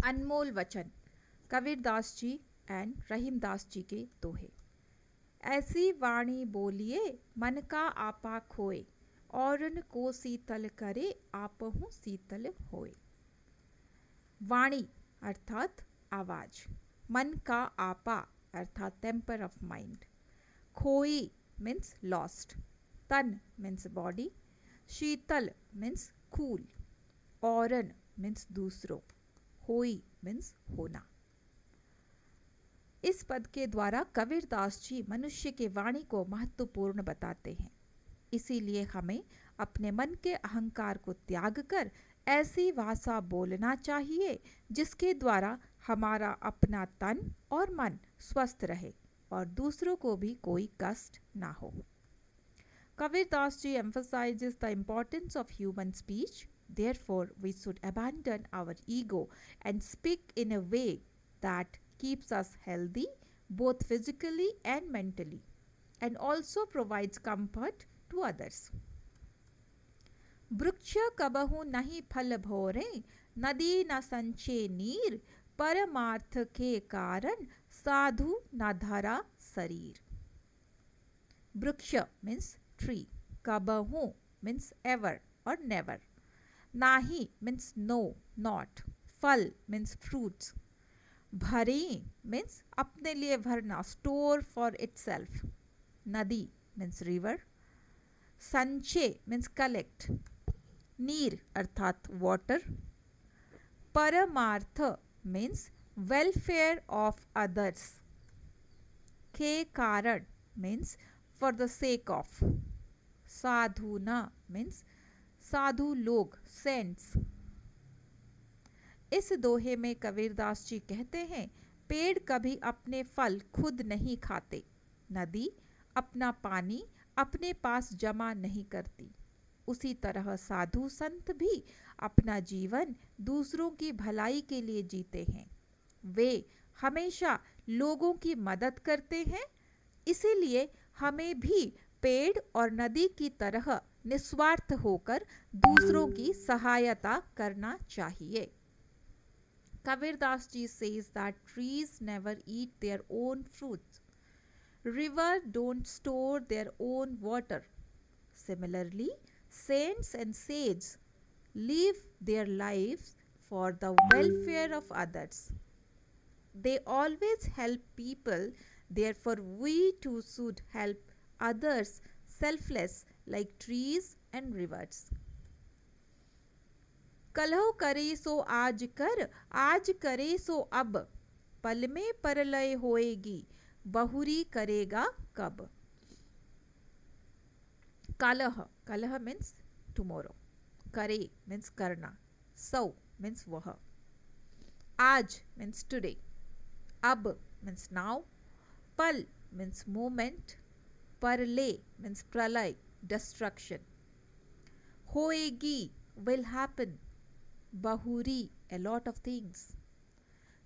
अनमोल वचन कबीरदास जी एंड रहीमदास जी के दोहे। ऐसी वाणी बोलिए मन का आपा खोए, औरन को शीतल करे आपहु शीतल होए। वाणी अर्थात आवाज, मन का आपा अर्थात टेम्पर ऑफ माइंड, खोई मीन्स लॉस्ट, तन मीन्स बॉडी, शीतल मीन्स कूल, औरन मीन्स दूसरों, होई मीन्स होना। इस पद के द्वारा कबीरदास जी मनुष्य के वाणी को महत्वपूर्ण बताते हैं। इसीलिए हमें अपने मन के अहंकार को त्याग कर ऐसी भाषा बोलना चाहिए जिसके द्वारा हमारा अपना तन और मन स्वस्थ रहे और दूसरों को भी कोई कष्ट ना हो। Kabirdas ji emphasizes the importance of human speech. Therefore, we should abandon our ego and speak in a way that keeps us healthy, both physically and mentally, and also provides comfort to others. वृक्ष कबहु नहीं फल भोरे, नदी न संचे नीर, परमार्थ के कारण साधु न धरा शरीर। वृक्ष मीन्स ट्री, कबहु मीन्स एवर और नेवर, नाही मीन्स नो नॉट, फल मीन्स फ्रूट्स, भरी मीन्स अपने लिए भरना, स्टोर फॉर इटसेल्फ, नदी मीन्स रिवर, संचे मीन्स कलेक्ट, नीर अर्थात वाटर, परमार्थ मीन्स वेलफेयर ऑफ अदर्स, के कारण means for the sake of, साधुना मीन्स साधु लोग, सेंट्स। इस दोहे में कबीरदास जी कहते हैं, पेड़ कभी अपने फल खुद नहीं खाते, नदी अपना पानी अपने पास जमा नहीं करती, उसी तरह साधु संत भी अपना जीवन दूसरों की भलाई के लिए जीते हैं। वे हमेशा लोगों की मदद करते हैं, इसीलिए हमें भी पेड़ और नदी की तरह निस्वार्थ होकर दूसरों की सहायता करना चाहिए। Kabirdas ji says that trees never eat their own fruits. Rivers don't store their own water. Similarly, saints and sages live their lives for the welfare of others. They always help people, therefore we too should help others selfless like trees and rivers. कलह करे सो आज कर, आज करे सो अब, पल में परलय होएगी, बहुरी करेगा कब। कलह, कलह मीन्स टुमारो, करे मीन्स करना, सो मीन्स वह, आज मीन्स टुडे, अब मीन्स नाउ, पल मीन्स मोमेंट, परले मीन्स प्रलय, डिस्ट्रक्शन, होएगी will happen, bahuri a lot of things,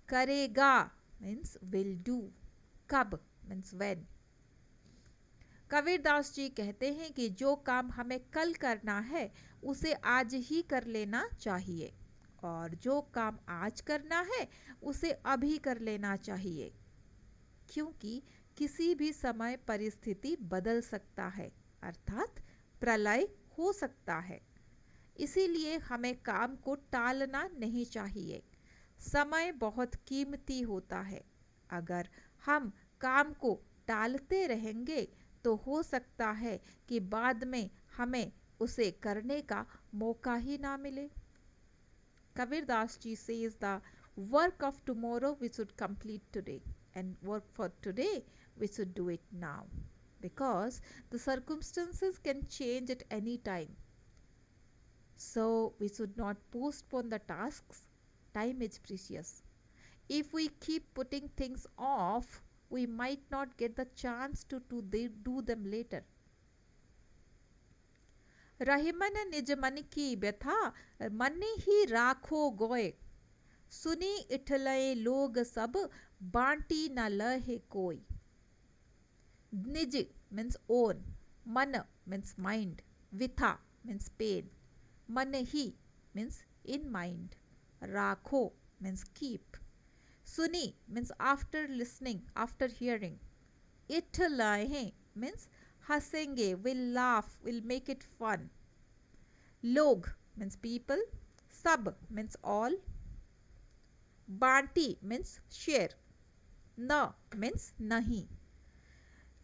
karega means will do, kab means when। Kabirdas ji कहते हैं कि जो काम हमें कल करना है उसे आज ही कर लेना चाहिए, और जो काम आज करना है उसे अभी कर लेना चाहिए, क्योंकि किसी भी समय परिस्थिति बदल सकता है, अर्थात प्रलय हो सकता है। इसीलिए हमें काम को टालना नहीं चाहिए। समय बहुत कीमती होता है। अगर हम काम को टालते रहेंगे तो हो सकता है कि बाद में हमें उसे करने का मौका ही ना मिले। Kabirdas ji says the work of tomorrow we should complete today, and work for today we should do it now, because the circumstances can change at any time. So we should not postpone the tasks. Time is precious. If we keep putting things off, we might not get the chance to do them later. Rahiman निज मन की व्यथा, मन ही राखो गोए, सुनी इठलय लोग सब, बांटी न लहे कोई। निज means own, मन means mind, vitha means pain, मन ही means in mind, राखो means keep. Suni means after listening, after hearing. Italahe means hasenge, will laugh, will make it fun. Log means people. Sab means all. Banti means share. Na means nahi.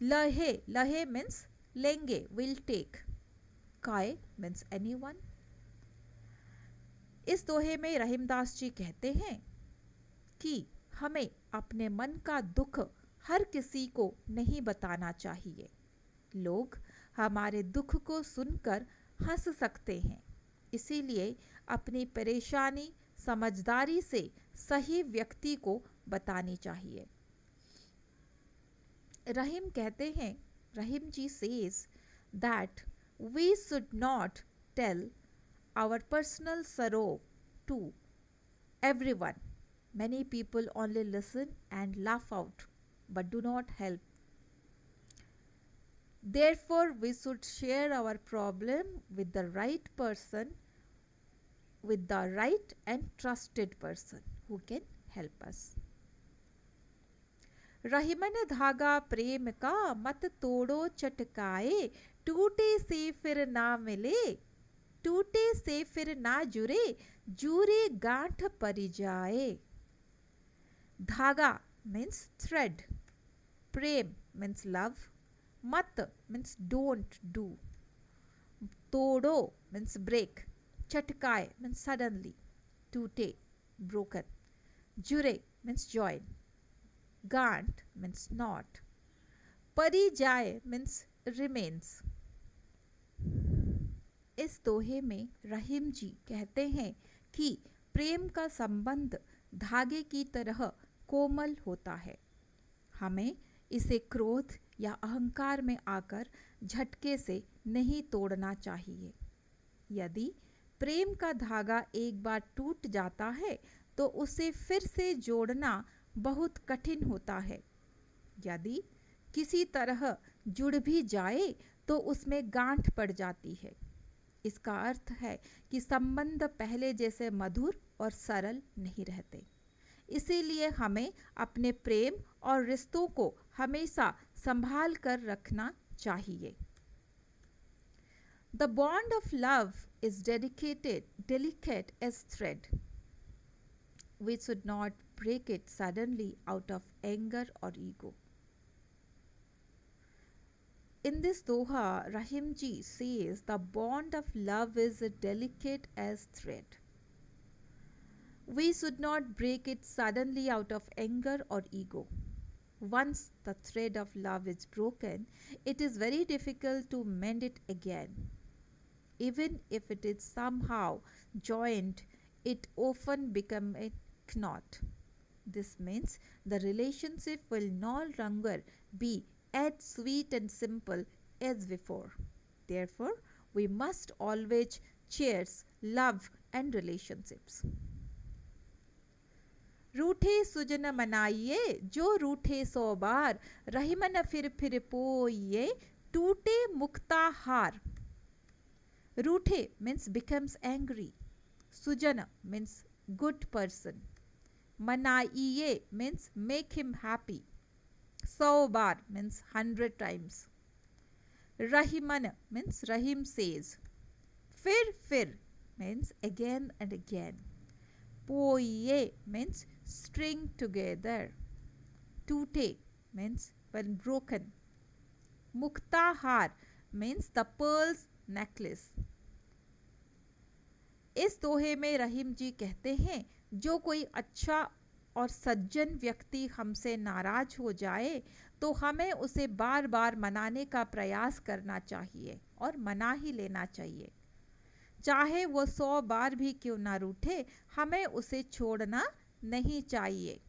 Lahe means lenge, will take. Kai means anyone. इस दोहे में रहीमदास जी कहते हैं कि हमें अपने मन का दुख हर किसी को नहीं बताना चाहिए। लोग हमारे दुख को सुनकर हंस सकते हैं, इसीलिए अपनी परेशानी समझदारी से सही व्यक्ति को बतानी चाहिए। रहीम कहते हैं, रहीम जी says that we should not tell our personal sorrow to everyone. Many people only listen and laugh out, but do not help. Therefore, we should share our problem with the right person, with the right and trusted person who can help us. Rahiman धागा प्रेम का मत तोड़ो चटकाए, टूटे से फिर ना मिले, टूटे से फिर ना जुरे, जुरे गांठ परी जाए। धागा means thread, Prem means love, mat means don't do, तोड़ो means break, चटकाए means suddenly, टूटे broken, जुरे means join, गांठ means knot, परी जाए means remains. इस दोहे में रहीम जी कहते हैं कि प्रेम का संबंध धागे की तरह कोमल होता है। हमें इसे क्रोध या अहंकार में आकर झटके से नहीं तोड़ना चाहिए। यदि प्रेम का धागा एक बार टूट जाता है तो उसे फिर से जोड़ना बहुत कठिन होता है। यदि किसी तरह जुड़ भी जाए तो उसमें गांठ पड़ जाती है। इसका अर्थ है कि संबंध पहले जैसे मधुर और सरल नहीं रहते। इसीलिए हमें अपने प्रेम और रिश्तों को हमेशा संभाल कर रखना चाहिए। The bond of love is delicate as thread. We should not break it suddenly out of anger or ego. In this doha, Rahim ji says the bond of love is delicate as thread. We should not break it suddenly out of anger or ego. Once the thread of love is broken, it is very difficult to mend it again. Even if it is somehow joined, it often becomes a knot. This means the relationship will no longer be as sweet and simple as before. Therefore, we must always cherish love and relationships. रूठे सुजन मनाइए, जो रूठे 100 बार, रहीमन फिर पोइए, टूटे मुक्ता हार. रूठे means becomes angry. Sujana means good person. Manaiye means make him happy. 100 bar means 100 times. Rahiman means Rahim says. Fir means again and again. Poiye means string together. Tute means when broken. Muktahar means the pearl's necklace. इस दोहे में रहीम जी कहते हैं, जो कोई अच्छा और सज्जन व्यक्ति हमसे नाराज हो जाए तो हमें उसे बार बार मनाने का प्रयास करना चाहिए और मना ही लेना चाहिए। चाहे वो 100 बार भी क्यों ना रूठे, हमें उसे छोड़ना नहीं चाहिए।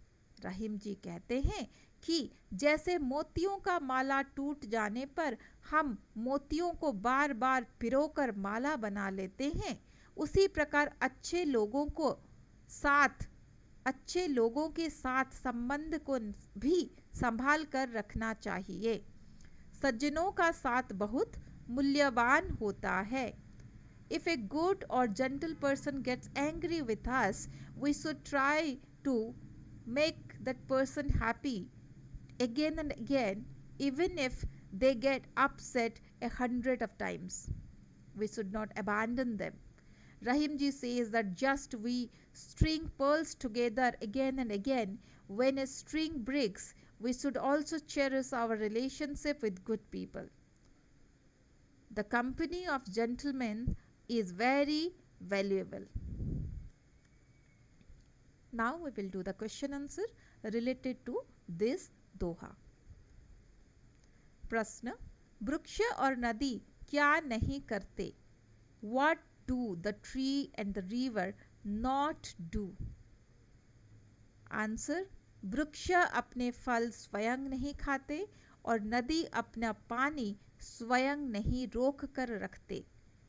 रहीम जी कहते हैं कि जैसे मोतियों का माला टूट जाने पर हम मोतियों को बार बार पिरोकर माला बना लेते हैं, उसी प्रकार अच्छे लोगों के साथ संबंध को भी संभाल कर रखना चाहिए। सज्जनों का साथ बहुत मूल्यवान होता है। If a good or gentle person gets angry with us, we should try to make that person happy again and again, even if they get upset 100 of times. We should not abandon them. Rahimji says that just we string pearls together again and again. When a string breaks, we should also cherish our relationship with good people. The company of gentlemen is very valuable. Now we will do the question answer related to this दोहा. प्रश्न, वृक्ष और नदी क्या नहीं करते? What do the tree and the river not do? Answer, वृक्ष अपने फल स्वयं नहीं खाते और नदी अपना पानी स्वयं नहीं रोक कर रखते.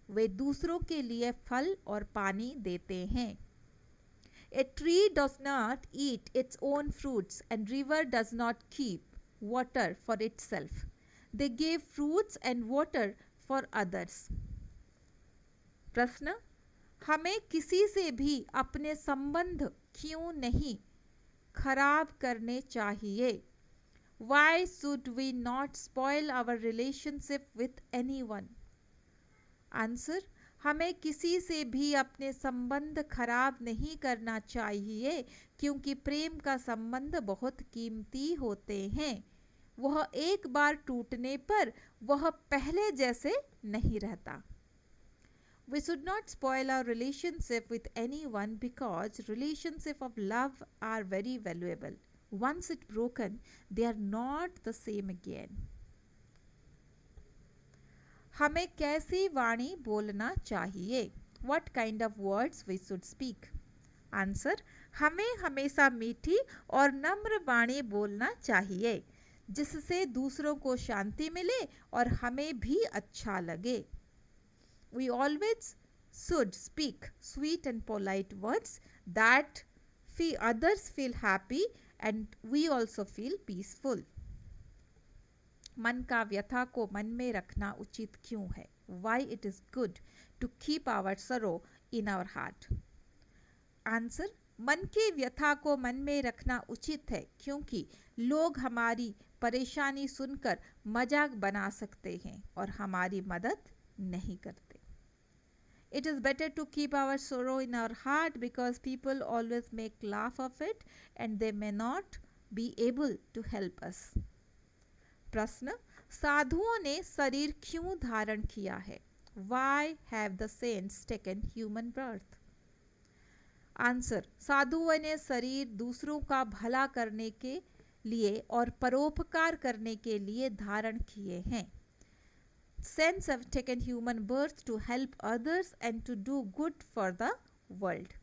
वे दूसरों के लिए फल और पानी देते हैं. A tree does not eat its own fruits and river does not keep water for itself. They give fruits and water for others. प्रश्न, हमें किसी से भी अपने संबंध क्यों नहीं खराब करने चाहिए? Why should we not spoil our relationship with anyone? Answer, हमें किसी से भी अपने संबंध खराब नहीं करना चाहिए क्योंकि प्रेम का संबंध बहुत कीमती होते हैं. वह एक बार टूटने पर वह पहले जैसे नहीं रहता. We should not spoil our relationship with anyone because relationships of love are very valuable. Once it's broken, they are not the same again. हमें कैसी वाणी बोलना चाहिए? What kind of words we should speak? Answer, हमें हमेशा मीठी और नम्र वाणी बोलना चाहिए जिससे दूसरों को शांति मिले और हमें भी अच्छा लगे. We always should speak sweet and polite words that others feel happy and we also feel peaceful. मन का व्यथा को मन में रखना उचित क्यों है? Why it is good to keep our sorrow in our heart? Answer, मन की व्यथा को मन में रखना उचित है क्योंकि लोग हमारी परेशानी सुनकर मजाक बना सकते हैं और हमारी मदद नहीं करते. It is better to keep our sorrow in our heart because people always make laugh of it and they may not be able to help us. प्रश्न, साधुओं ने शरीर क्यों धारण किया है? Why have the saints taken human birth? Answer, साधुओं ने शरीर दूसरों का भला करने के लिए और परोपकार करने के लिए धारण किए हैं. Saints have taken human birth to help others and to do good for the world.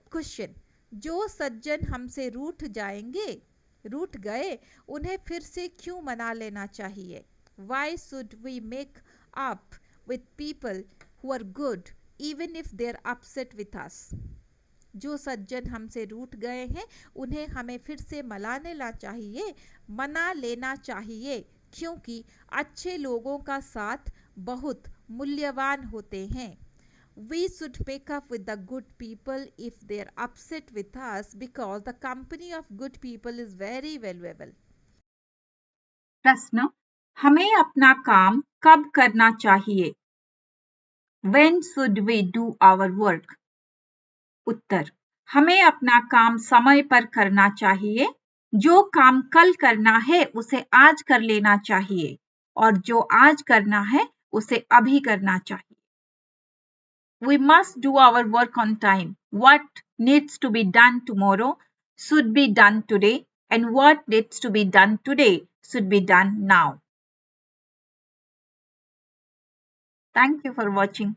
Question, जो सज्जन हमसे रूठ गए उन्हें फिर से क्यों मना लेना चाहिए? Why should we make up with people who are good even if they are upset with us? जो सज्जन हमसे रूठ गए हैं उन्हें हमें फिर से मना लेना चाहिए क्योंकि अच्छे लोगों का साथ बहुत मूल्यवान होते हैं. We should make up with the good people if they are upset with us because the company of good people is very valuable. प्रश्न, हमें अपना काम कब करना चाहिए? When should we do our work? उत्तर, हमें अपना काम समय पर करना चाहिए. जो काम कल करना है उसे आज कर लेना चाहिए और जो आज करना है उसे अभी करना चाहिए. We must do our work on time. What needs to be done tomorrow should be done today and what needs to be done today should be done now. Thank you for watching.